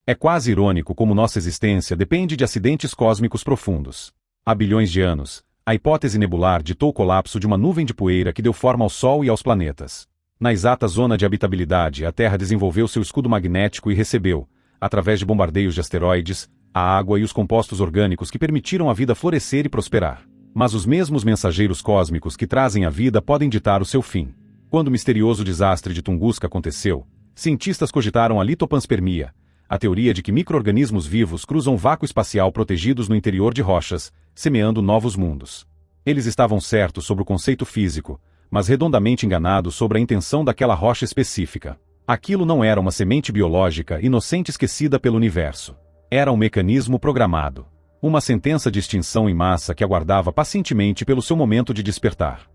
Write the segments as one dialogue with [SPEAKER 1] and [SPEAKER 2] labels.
[SPEAKER 1] É quase irônico como nossa existência depende de acidentes cósmicos profundos. Há bilhões de anos, a hipótese nebular ditou o colapso de uma nuvem de poeira que deu forma ao Sol e aos planetas. Na exata zona de habitabilidade, a Terra desenvolveu seu escudo magnético e recebeu, através de bombardeios de asteroides, a água e os compostos orgânicos que permitiram a vida florescer e prosperar. Mas os mesmos mensageiros cósmicos que trazem a vida podem ditar o seu fim. Quando o misterioso desastre de Tunguska aconteceu, cientistas cogitaram a litopanspermia, a teoria de que micro-organismos vivos cruzam vácuo espacial protegidos no interior de rochas, semeando novos mundos. Eles estavam certos sobre o conceito físico, mas redondamente enganados sobre a intenção daquela rocha específica. Aquilo não era uma semente biológica inocente esquecida pelo universo. Era um mecanismo programado. Uma sentença de extinção em massa que aguardava pacientemente pelo seu momento de despertar.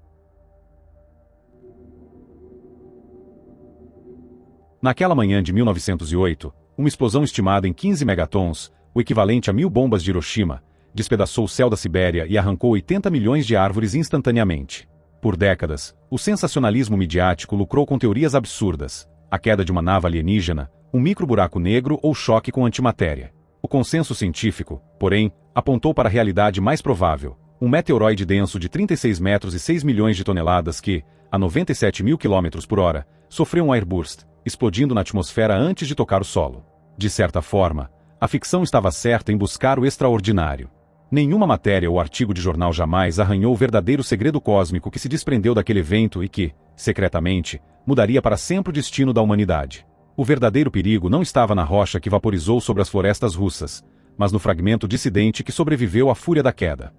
[SPEAKER 1] Naquela manhã de 1908, uma explosão estimada em 15 megatons, o equivalente a 1000 bombas de Hiroshima, despedaçou o céu da Sibéria e arrancou 80 milhões de árvores instantaneamente. Por décadas, o sensacionalismo midiático lucrou com teorias absurdas, a queda de uma nave alienígena, um micro-buraco negro ou choque com antimatéria. O consenso científico, porém, apontou para a realidade mais provável, um meteoroide denso de 36 metros e 6 milhões de toneladas que, a 97 mil km por hora, sofreu um airburst, explodindo na atmosfera antes de tocar o solo. De certa forma, a ficção estava certa em buscar o extraordinário. Nenhuma matéria ou artigo de jornal jamais arranhou o verdadeiro segredo cósmico que se desprendeu daquele evento e que, secretamente, mudaria para sempre o destino da humanidade. O verdadeiro perigo não estava na rocha que vaporizou sobre as florestas russas, mas no fragmento dissidente que sobreviveu à fúria da queda.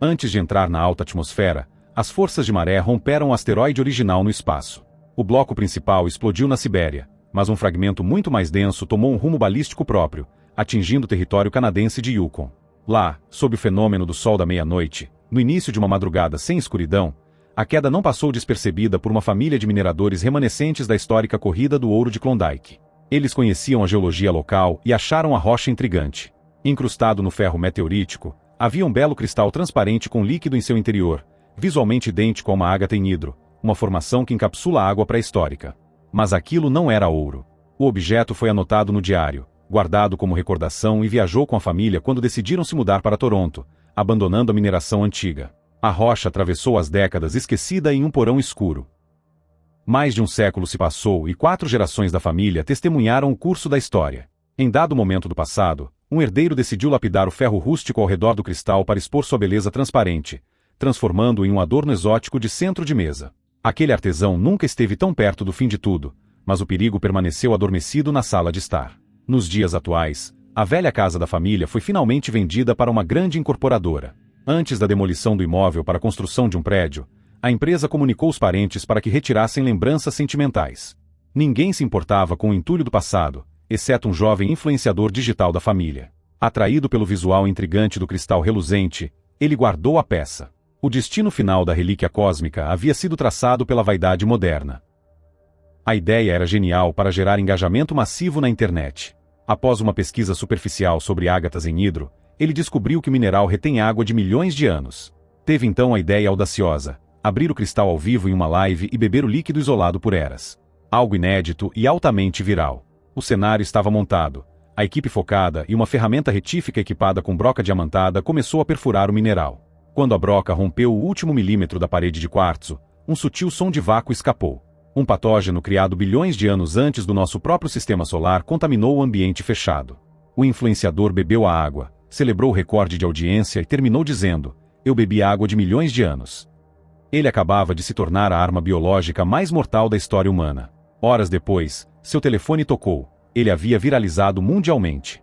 [SPEAKER 1] Antes de entrar na alta atmosfera, as forças de maré romperam o asteroide original no espaço. O bloco principal explodiu na Sibéria, mas um fragmento muito mais denso tomou um rumo balístico próprio, atingindo o território canadense de Yukon. Lá, sob o fenômeno do sol da meia-noite, no início de uma madrugada sem escuridão, a queda não passou despercebida por uma família de mineradores remanescentes da histórica corrida do ouro de Klondike. Eles conheciam a geologia local e acharam a rocha intrigante. Incrustado no ferro meteorítico, havia um belo cristal transparente com líquido em seu interior, visualmente idêntico a uma ágata em hidro, uma formação que encapsula a água pré-histórica. Mas aquilo não era ouro. O objeto foi anotado no diário, guardado como recordação e viajou com a família quando decidiram se mudar para Toronto, abandonando a mineração antiga. A rocha atravessou as décadas esquecida em um porão escuro. Mais de um século se passou e 4 gerações da família testemunharam o curso da história. Em dado momento do passado, um herdeiro decidiu lapidar o ferro rústico ao redor do cristal para expor sua beleza transparente, transformando-o em um adorno exótico de centro de mesa. Aquele artesão nunca esteve tão perto do fim de tudo, mas o perigo permaneceu adormecido na sala de estar. Nos dias atuais, a velha casa da família foi finalmente vendida para uma grande incorporadora. Antes da demolição do imóvel para a construção de um prédio, a empresa comunicou os parentes para que retirassem lembranças sentimentais. Ninguém se importava com o entulho do passado, exceto um jovem influenciador digital da família. Atraído pelo visual intrigante do cristal reluzente, ele guardou a peça. O destino final da relíquia cósmica havia sido traçado pela vaidade moderna. A ideia era genial para gerar engajamento massivo na internet. Após uma pesquisa superficial sobre ágatas em hidro, ele descobriu que o mineral retém água de milhões de anos. Teve então a ideia audaciosa: abrir o cristal ao vivo em uma live e beber o líquido isolado por eras. Algo inédito e altamente viral. O cenário estava montado, a equipe focada e uma ferramenta retífica equipada com broca diamantada começou a perfurar o mineral. Quando a broca rompeu o último milímetro da parede de quartzo, um sutil som de vácuo escapou. Um patógeno criado bilhões de anos antes do nosso próprio sistema solar contaminou o ambiente fechado. O influenciador bebeu a água, celebrou o recorde de audiência e terminou dizendo: "Eu bebi água de milhões de anos." Ele acabava de se tornar a arma biológica mais mortal da história humana. Horas depois, seu telefone tocou. Ele havia viralizado mundialmente.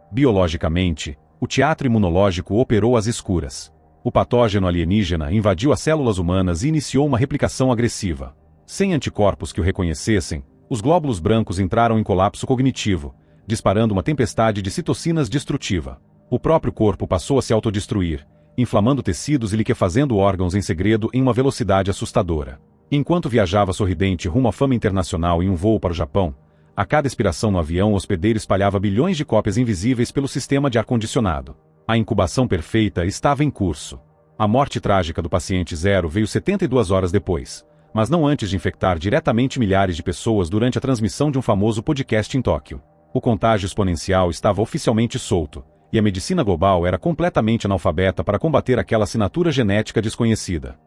[SPEAKER 1] Biologicamente, o teatro imunológico operou às escuras. O patógeno alienígena invadiu as células humanas e iniciou uma replicação agressiva. Sem anticorpos que o reconhecessem, os glóbulos brancos entraram em colapso cognitivo, disparando uma tempestade de citocinas destrutiva. O próprio corpo passou a se autodestruir, inflamando tecidos e liquefazendo órgãos em segredo em uma velocidade assustadora. Enquanto viajava sorridente rumo à fama internacional em um voo para o Japão, a cada expiração no avião o hospedeiro espalhava bilhões de cópias invisíveis pelo sistema de ar-condicionado. A incubação perfeita estava em curso. A morte trágica do paciente zero veio 72 horas depois, mas não antes de infectar diretamente milhares de pessoas durante a transmissão de um famoso podcast em Tóquio. O contágio exponencial estava oficialmente solto, e a medicina global era completamente analfabeta para combater aquela assinatura genética desconhecida.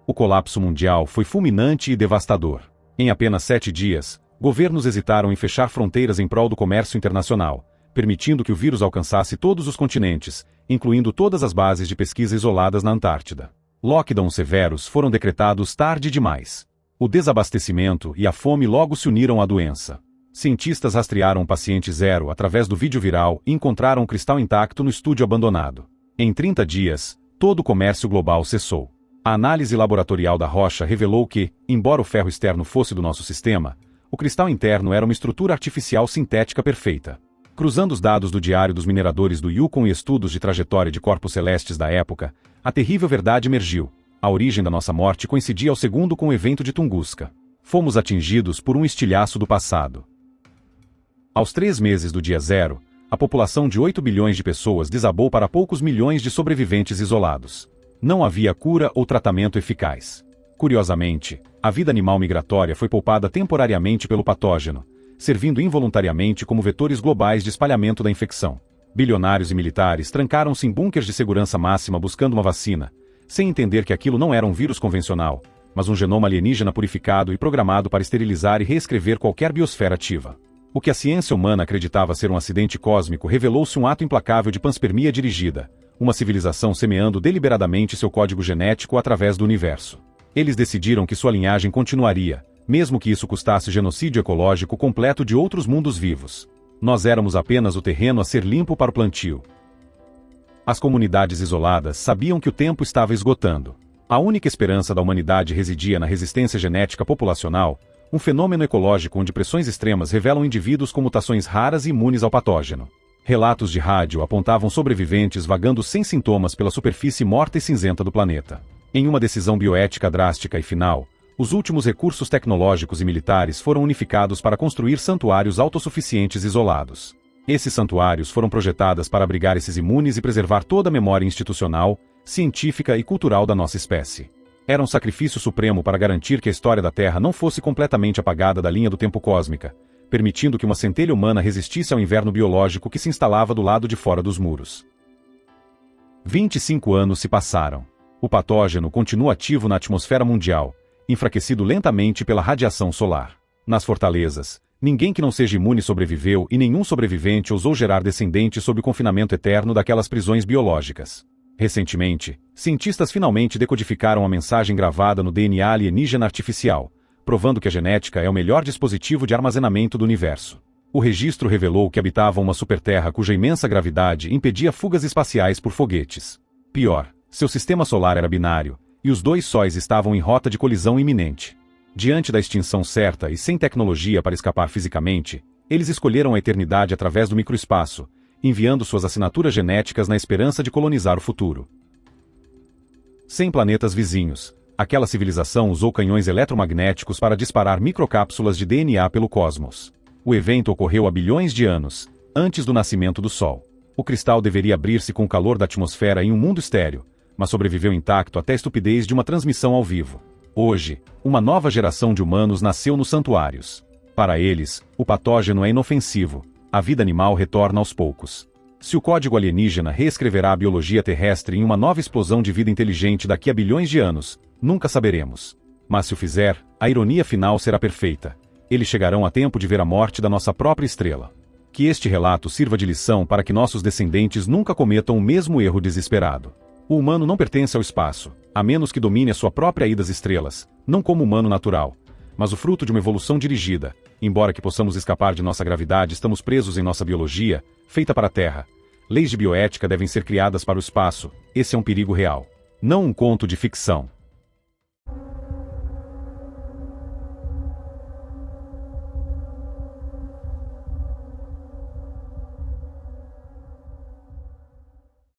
[SPEAKER 1] O colapso mundial foi fulminante e devastador. Em apenas 7 dias, governos hesitaram em fechar fronteiras em prol do comércio internacional, permitindo que o vírus alcançasse todos os continentes, incluindo todas as bases de pesquisa isoladas na Antártida. Lockdowns severos foram decretados tarde demais. O desabastecimento e a fome logo se uniram à doença. Cientistas rastrearam o paciente zero através do vídeo viral e encontraram um cristal intacto no estúdio abandonado. Em 30 dias, todo o comércio global cessou. A análise laboratorial da rocha revelou que, embora o ferro externo fosse do nosso sistema, o cristal interno era uma estrutura artificial sintética perfeita. Cruzando os dados do Diário dos Mineradores do Yukon e estudos de trajetória de corpos celestes da época, a terrível verdade emergiu. A origem da nossa morte coincidia ao segundo com o evento de Tunguska. Fomos atingidos por um estilhaço do passado. Aos 3 meses do dia zero, a população de 8 bilhões de pessoas desabou para poucos milhões de sobreviventes isolados. Não havia cura ou tratamento eficaz. Curiosamente, a vida animal migratória foi poupada temporariamente pelo patógeno, servindo involuntariamente como vetores globais de espalhamento da infecção. Bilionários e militares trancaram-se em bunkers de segurança máxima buscando uma vacina, sem entender que aquilo não era um vírus convencional, mas um genoma alienígena purificado e programado para esterilizar e reescrever qualquer biosfera ativa. O que a ciência humana acreditava ser um acidente cósmico revelou-se um ato implacável de panspermia dirigida, uma civilização semeando deliberadamente seu código genético através do universo. Eles decidiram que sua linhagem continuaria, mesmo que isso custasse o genocídio ecológico completo de outros mundos vivos. Nós éramos apenas o terreno a ser limpo para o plantio. As comunidades isoladas sabiam que o tempo estava esgotando. A única esperança da humanidade residia na resistência genética populacional, um fenômeno ecológico onde pressões extremas revelam indivíduos com mutações raras e imunes ao patógeno. Relatos de rádio apontavam sobreviventes vagando sem sintomas pela superfície morta e cinzenta do planeta. Em uma decisão bioética drástica e final, os últimos recursos tecnológicos e militares foram unificados para construir santuários autossuficientes isolados. Esses santuários foram projetados para abrigar esses imunes e preservar toda a memória institucional, científica e cultural da nossa espécie. Era um sacrifício supremo para garantir que a história da Terra não fosse completamente apagada da linha do tempo cósmica, permitindo que uma centelha humana resistisse ao inverno biológico que se instalava do lado de fora dos muros. 25 anos se passaram. O patógeno continua ativo na atmosfera mundial, enfraquecido lentamente pela radiação solar. Nas fortalezas, ninguém que não seja imune sobreviveu e nenhum sobrevivente ousou gerar descendentes sob o confinamento eterno daquelas prisões biológicas. Recentemente, cientistas finalmente decodificaram a mensagem gravada no DNA alienígena artificial, provando que a genética é o melhor dispositivo de armazenamento do universo. O registro revelou que habitavam uma superterra cuja imensa gravidade impedia fugas espaciais por foguetes. Pior, seu sistema solar era binário, e os 2 sóis estavam em rota de colisão iminente. Diante da extinção certa e sem tecnologia para escapar fisicamente, eles escolheram a eternidade através do microespaço, enviando suas assinaturas genéticas na esperança de colonizar o futuro. Sem planetas vizinhos, aquela civilização usou canhões eletromagnéticos para disparar microcápsulas de DNA pelo cosmos. O evento ocorreu há bilhões de anos, antes do nascimento do Sol. O cristal deveria abrir-se com o calor da atmosfera em um mundo estéril, mas sobreviveu intacto até a estupidez de uma transmissão ao vivo. Hoje, uma nova geração de humanos nasceu nos santuários. Para eles, o patógeno é inofensivo, a vida animal retorna aos poucos. Se o código alienígena reescreverá a biologia terrestre em uma nova explosão de vida inteligente daqui a bilhões de anos, nunca saberemos. Mas se o fizer, a ironia final será perfeita. Eles chegarão a tempo de ver a morte da nossa própria estrela. Que este relato sirva de lição para que nossos descendentes nunca cometam o mesmo erro desesperado. O humano não pertence ao espaço, a menos que domine a sua própria ida às estrelas, não como humano natural, mas o fruto de uma evolução dirigida. Embora que possamos escapar de nossa gravidade, estamos presos em nossa biologia, feita para a Terra. Leis de bioética devem ser criadas para o espaço, esse é um perigo real. Não um conto de ficção.